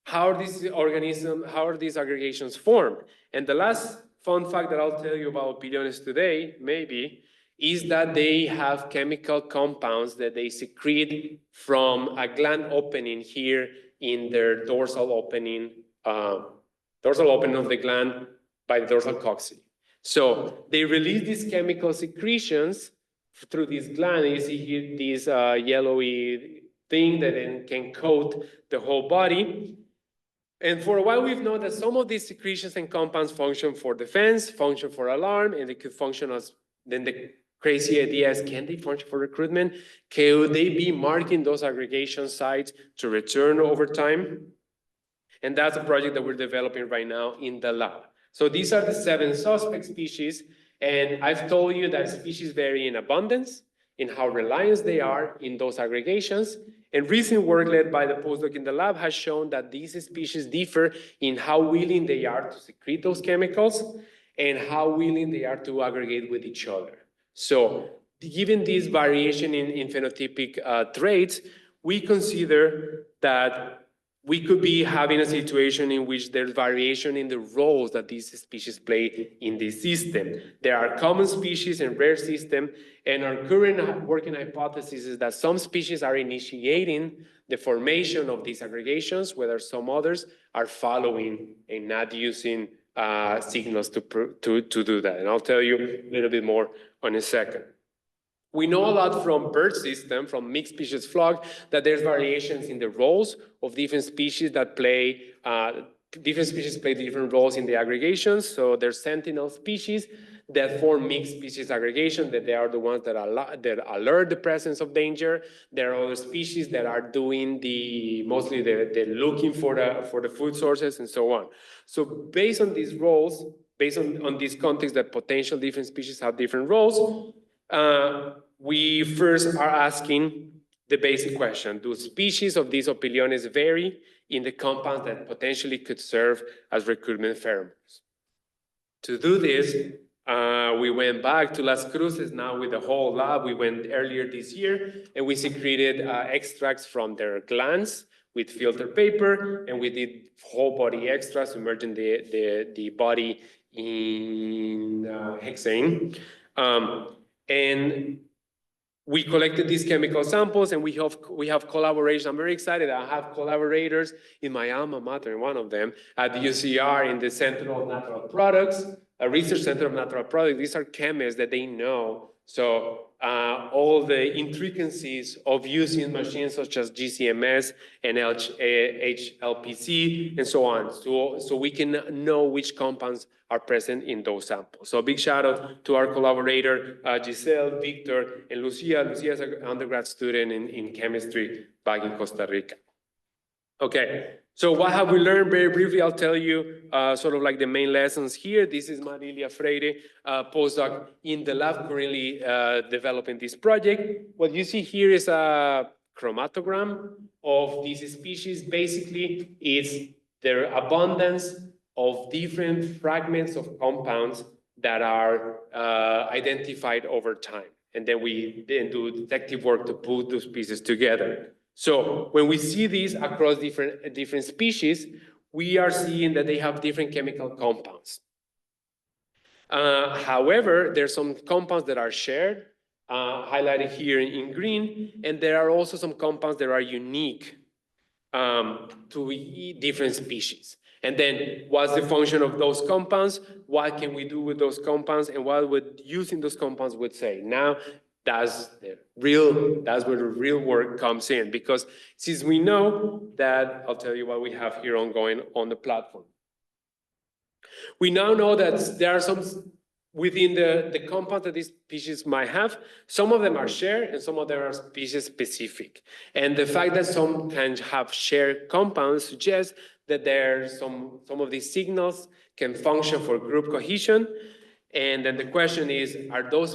how are these aggregations formed? And the last fun fact that I'll tell you about opiliones today, maybe, is that they have chemical compounds that they secrete from a gland opening here in their dorsal opening of the gland by the dorsal coccyx. So they release these chemical secretions through this gland. You see here this yellowy thing that then can coat the whole body. And for a while, we've known that some of these secretions and compounds function for defense, function for alarm, and they could function as, then the crazy idea is, can they function for recruitment? Could they be marking those aggregation sites to return over time? And that's a project that we're developing right now in the lab. So these are the 7 suspect species, and I've told you that species vary in abundance, in how reliant they are in those aggregations. And recent work led by the postdoc in the lab has shown that these species differ in how willing they are to secrete those chemicals and how willing they are to aggregate with each other. So given this variation in phenotypic traits, we consider that we could be having a situation in which there's variation in the roles that these species play in this system. There are common species and rare systems, and our current working hypothesis is that some species are initiating the formation of these aggregations, whether some others are following and not using signals to do that. And I'll tell you a little bit more in a second. We know a lot from bird system, from mixed species flock, that there's variations in the roles of different species that play, different species play different roles in the aggregations. So there's sentinel species that form mixed species aggregation, that they are the ones that alert the presence of danger. There are other species that are doing mostly the looking for the food sources and so on. So based on these roles, based on this context that potential different species have different roles, we first are asking the basic question: do species of these opiliones vary in the compounds that potentially could serve as recruitment pheromones? To do this, we went back to Las Cruces now with the whole lab. We went earlier this year and we secreted extracts from their glands with filter paper, and we did whole body extracts, submerging the body in hexane. And we collected these chemical samples, and we have collaboration. I'm very excited. I have collaborators in my alma mater, and one of them at the UCR in the Center of Natural Products, a research center of natural products. These are chemists that they know. So all the intricacies of using machines such as GCMS and HLPC and so on. So we can know which compounds are present in those samples. So a big shout out to our collaborator, Giselle, Victor, and Lucia. Lucia is an undergrad student in chemistry back in Costa Rica. Okay, so what have we learned? Very briefly, I'll tell you sort of like the main lessons here. This is Marilia Freire, postdoc in the lab currently developing this project. What you see here is a chromatogram of these species. Basically, it's their abundance of different fragments of compounds that are identified over time. And then we do detective work to put those pieces together. So when we see these across different species, we are seeing that they have different chemical compounds. However, there's some compounds that are shared, highlighted here in green, and there are also some compounds that are unique to different species. And then what's the function of those compounds? What can we do with those compounds? And what would using those compounds would say? Now, that's where the real work comes in, because since we know that, I'll tell you what we have here ongoing on the platform. We now know that there are some within the compounds that these species might have. Some of them are shared and some of them are species specific. And the fact that some can have shared compounds suggests that there's some of these signals can function for group cohesion. And then the question is, are those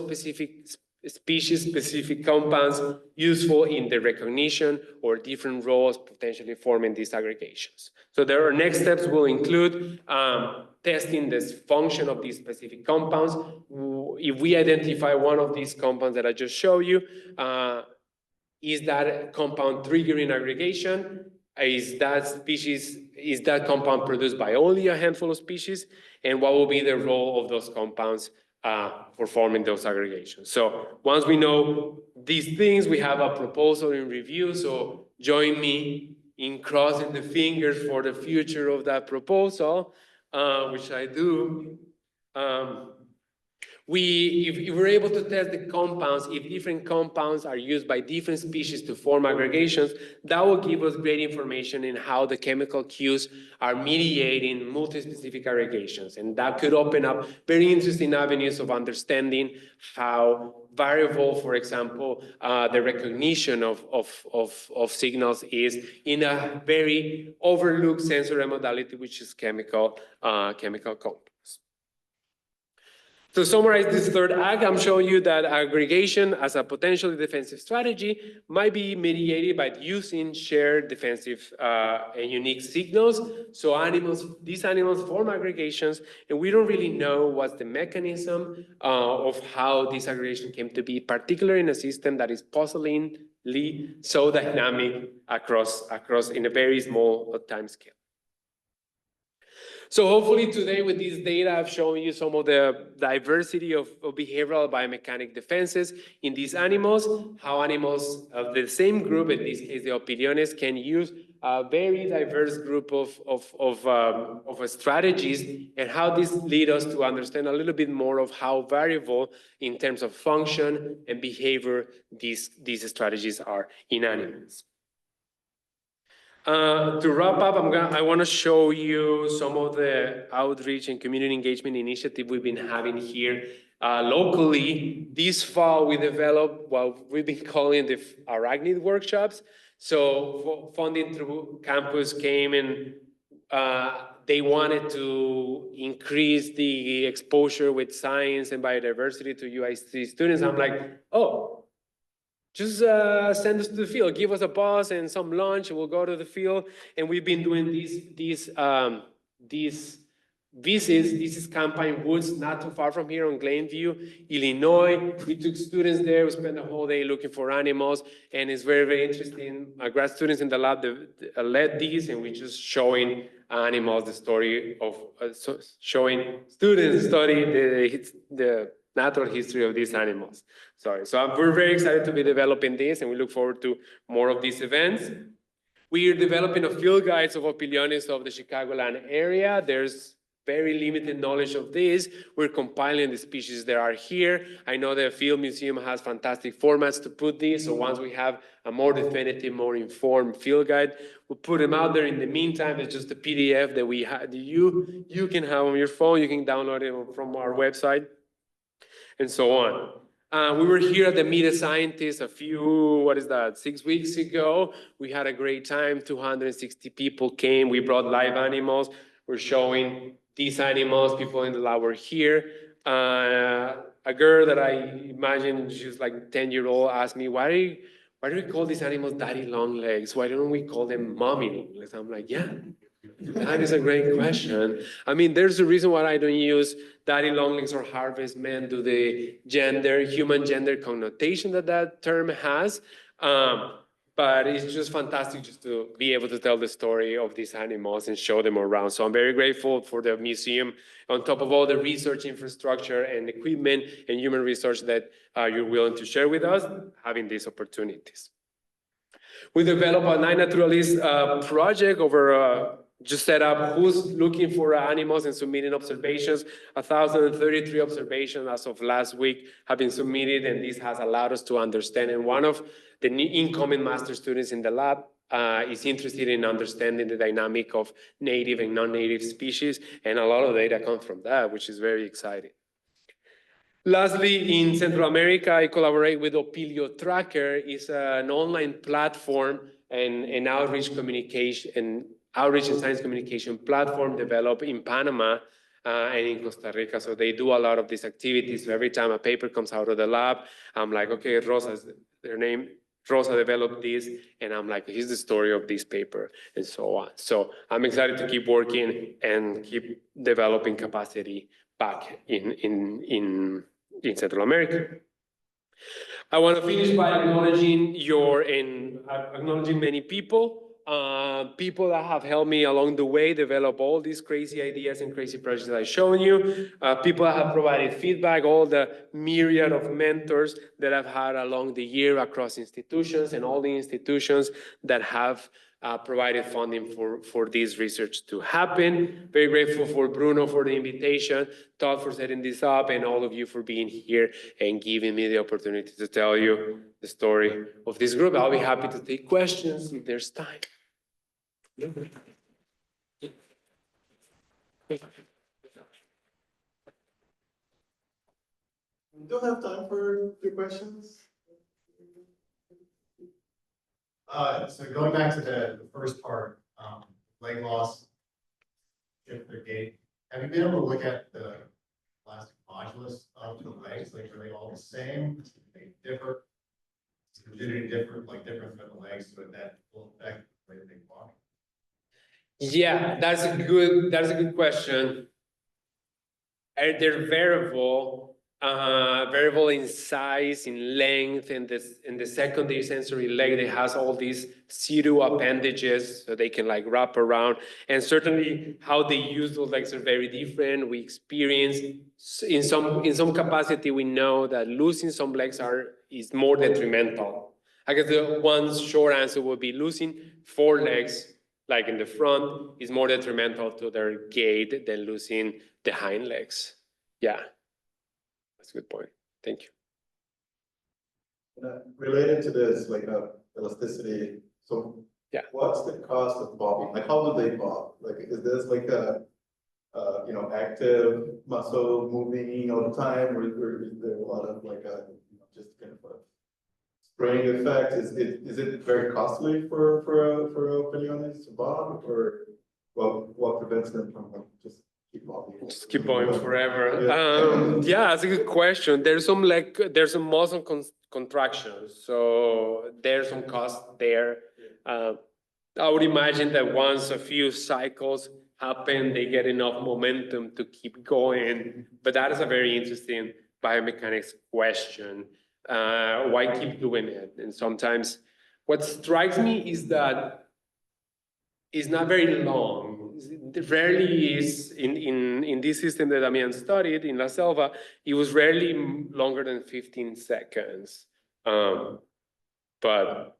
species-specific compounds useful in the recognition or different roles potentially forming these aggregations? So there are next steps will include testing this function of these specific compounds. If we identify one of these compounds that I just showed you, is that compound triggering aggregation? Is that compound produced by only a handful of species? And what will be the role of those compounds for forming those aggregations? So once we know these things, we have a proposal in review. So join me in crossing the fingers for the future of that proposal, which I do. If we're able to test the compounds, if different compounds are used by different species to form aggregations, that will give us great information in how the chemical cues are mediating multi-specific aggregations. And that could open up very interesting avenues of understanding how variable, for example, the recognition of signals is in a very overlooked sensory modality, which is chemical compounds. To summarize this third act, I'm showing you that aggregation as a potentially defensive strategy might be mediated by using shared defensive and unique signals. So these animals form aggregations, and we don't really know what's the mechanism of how this aggregation came to be, particularly in a system that is puzzling so dynamic across in a very small time scale. So hopefully today with this data, I've shown you some of the diversity of behavioral biomechanic defenses in these animals, how animals of the same group, in this case the opiliones, can use a very diverse group of strategies, and how this lead us to understand a little bit more of how variable in terms of function and behavior these strategies are in animals. To wrap up, I want to show you some of the outreach and community engagement initiative we've been having here locally. This fall, we developed what we've been calling the arachnid workshops. So funding through campus came, and they wanted to increase the exposure with science and biodiversity to UIC students. I'm like, oh, just send us to the field, give us a bus and some lunch, and we'll go to the field. And we've been doing these visits. This is Campine Woods, not too far from here on Glenview, Illinois. We took students there. We spent the whole day looking for animals, and it's very, very interesting. Our grad students in the lab led these, and we're just showing animals the story of, showing students the story, the natural history of these animals. Sorry. So we're very excited to be developing this, and we look forward to more of these events. We are developing a field guides of opiliones of the Chicagoland area. There's very limited knowledge of this. We're compiling the species that are here. I know the Field Museum has fantastic formats to put these, so once we have a more definitive, more informed field guide, we'll put them out there. In the meantime, it's just a PDF that we have. You can have on your phone. You can download it from our website, and so on. We were here at the Meet a Scientist a few, 6 weeks ago. We had a great time. 260 people came. We brought live animals. We're showing these animals. People in the lab were here. A girl that I imagine she's like 10-year-old asked me, why do we call these animals daddy long legs? Why don't we call them mommy long legs? I'm like, yeah, that is a great question. I mean, there's a reason why I don't use daddy long legs or harvest men to the human gender connotation that term has. But it's just fantastic just to be able to tell the story of these animals and show them around. So I'm very grateful for the museum, on top of all the research infrastructure and equipment and human resource that you're willing to share with us, having these opportunities. We developed a Nine Naturalist project over just set up who's looking for animals and submitting observations. 1,033 observations as of last week have been submitted, and this has allowed us to understand. And one of the incoming master students in the lab is interested in understanding the dynamic of native and non-native species, and a lot of data comes from that, which is very exciting. Lastly, in Central America, I collaborate with Opilio Tracker. It's an online platform and outreach and science communication platform developed in Panama and in Costa Rica. So they do a lot of these activities. So every time a paper comes out of the lab, I'm like, okay, Rosa's their name. Rosa developed this, and I'm like, here's the story of this paper, and so on. So I'm excited to keep working and keep developing capacity back in Central America. I want to finish by acknowledging acknowledging many people. People that have helped me along the way develop all these crazy ideas and crazy projects that I've shown you. People that have provided feedback, all the myriad of mentors that I've had along the year across institutions, and all the institutions that have provided funding for this research to happen. Very grateful for Bruno for the invitation, Todd for setting this up, and all of you for being here and giving me the opportunity to tell you the story of this group. I'll be happy to take questions if there's time. We don't have time for the questions. So going back to the first part, leg loss, shift their gait. Have you been able to look at the elastic modulus of the legs? Like, are they all the same? Do they differ? Is the rigidity different, like different for the legs, so that will affect the way they walk? Yeah, that's a good question. They're variable. variable in size, in length, and the secondary sensory leg that has all these pseudo appendages so they can like wrap around. And certainly how they use those legs are very different. We experience in some capacity, we know that losing some legs is more detrimental. I guess the one short answer would be losing 4 legs, like in the front, is more detrimental to their gait than losing the hind legs. Yeah. That's a good point. Thank you. Related to this, like elasticity, so Yeah. what's the cost of bobbing? Like, how do they bob? Like, is this like a active muscle moving all the time, or is there a lot of like just kind of a spring effect? Is it very costly for a opiniones to bob, or what prevents them from like, just keep bobbing? Just keep going forever. Yeah, that's a good question. There's some muscle contractions, so there's some cost there. I would imagine that once a few cycles happen, they get enough momentum to keep going. But that is a very interesting biomechanics question. Why keep doing it? And sometimes what strikes me is that it's not very long. It rarely is in this system that Damian studied in La Selva, it was rarely longer than 15 seconds. But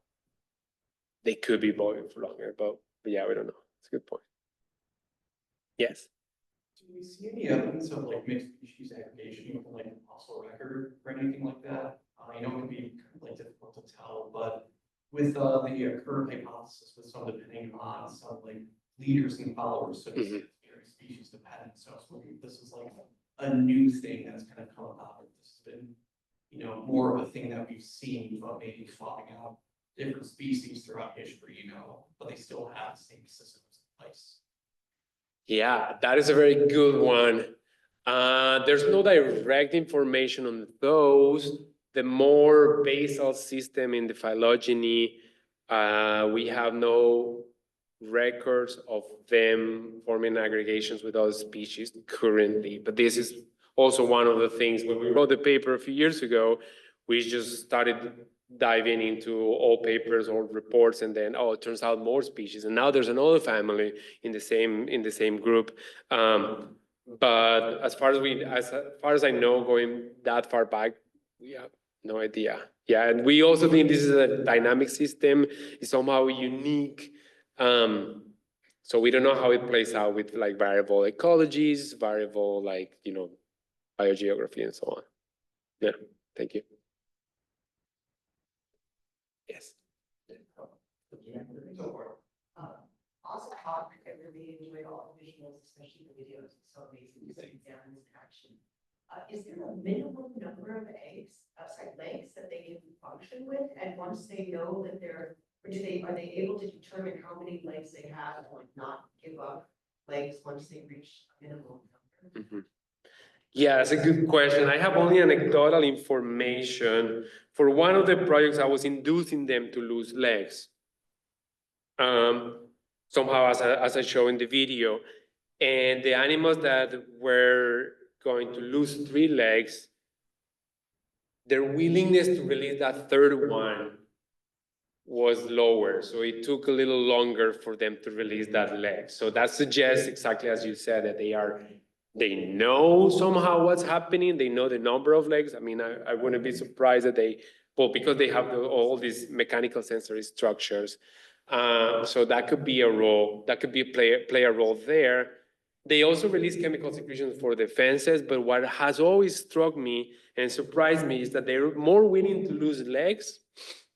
they could be bobbing for longer, but yeah, we don't know. It's a good point. Yes. Do we see any evidence of like mixed species aggregation with like a fossil record or anything like that? I know it can be kind of like difficult to tell, but with the current hypothesis with some depending on some like leaders and followers, so it's very species dependent. So I was wondering if this is like a new thing that's kind of come about. If this has been, more of a thing that we've seen, but maybe swapping out different species throughout history, but they still have the same systems in place. Yeah, that is a very good one. There's no direct information on those. The more basal system in the phylogeny, we have no records of them forming aggregations with other species currently. But this is also one of the things when we wrote the paper a few years ago, we just started diving into all papers, all reports, and then it turns out more species, and now there's another family in the same group. But as far as I know, going that far back, we have no idea. Yeah, and we also think this is a dynamic system. It's somehow unique. So we don't know how it plays out with like variable ecologies, variable biogeography and so on. Yeah, thank you. Yes. Also talk, I really enjoyed all the visuals, especially the videos, it's so amazing to see Dan's action. Is there a minimum number of legs that they can function with? And once they know that are they able to determine how many legs they have and not give up legs once they reach a minimum number? Mm-hmm. Yeah, that's a good question. I have only anecdotal information. For one of the projects, I was inducing them to lose legs. Somehow, as I show in the video. And the animals that were going to lose 3 legs, their willingness to release that third one was lower. So it took a little longer for them to release that leg. So that suggests exactly as you said, that they know somehow what's happening. They know the number of legs. I mean, I wouldn't be surprised that because they have all these mechanical sensory structures. So that could be a role, that could play a role there. They also release chemical secretions for the fences, but what has always struck me and surprised me is that they're more willing to lose legs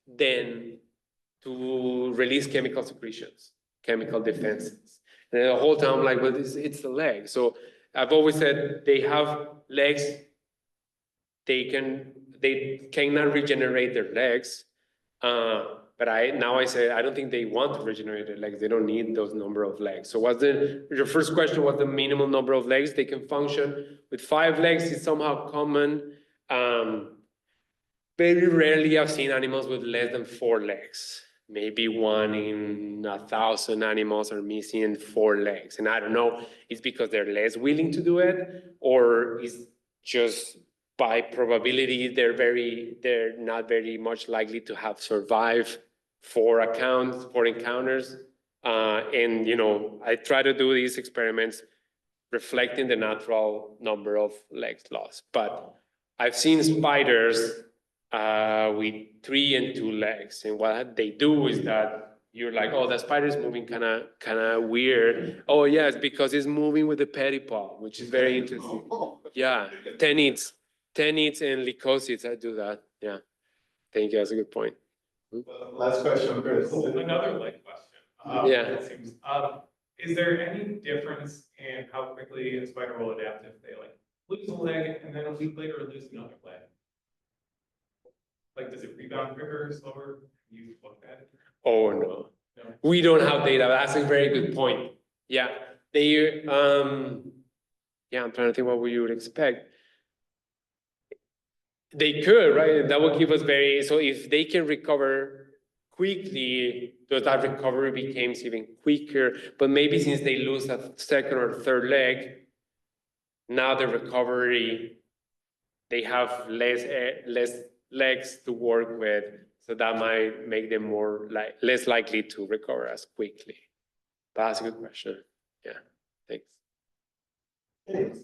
than to release chemical secretions, chemical defenses. And the whole time I'm like, well, it's the leg. So I've always said they have legs, they cannot regenerate their legs. But I say, I don't think they want to regenerate their legs. They don't need those number of legs. So your first question was the minimum number of legs they can function with? 5 legs is somehow common. Very rarely I've seen animals with less than 4 legs. Maybe 1 in 1,000 animals are missing 4 legs. And I don't know, it's because they're less willing to do it, or it's just by probability, they're not very much likely to have survived four encounters. And, you know, I try to do these experiments reflecting the natural number of legs lost. But I've seen spiders with 3 and 2 legs. And what they do is that you're like, oh, the spider's moving kind of weird. Oh, yes, because it's moving with the pedipalp, which is very interesting. Yeah, tenids and leucocytes, I do that. Yeah, thank you. That's a good point. Last question, Chris. Another leg question. Yeah. It seems, is there any difference in how quickly a spider will adapt if they like lose a leg and then a week later lose another leg? Like, does it rebound quicker or slower? You looked at it? Oh, no. No. We don't have data. That's a very good point. Yeah, they, yeah, I'm trying to think what you would expect. They could, right? That would give us so if they can recover quickly, does that recovery becomes even quicker? But maybe since they lose a second or third leg, now the recovery, they have less legs to work with. So that might make them less likely to recover as quickly. But that's a good question. Yeah, thanks. Thanks.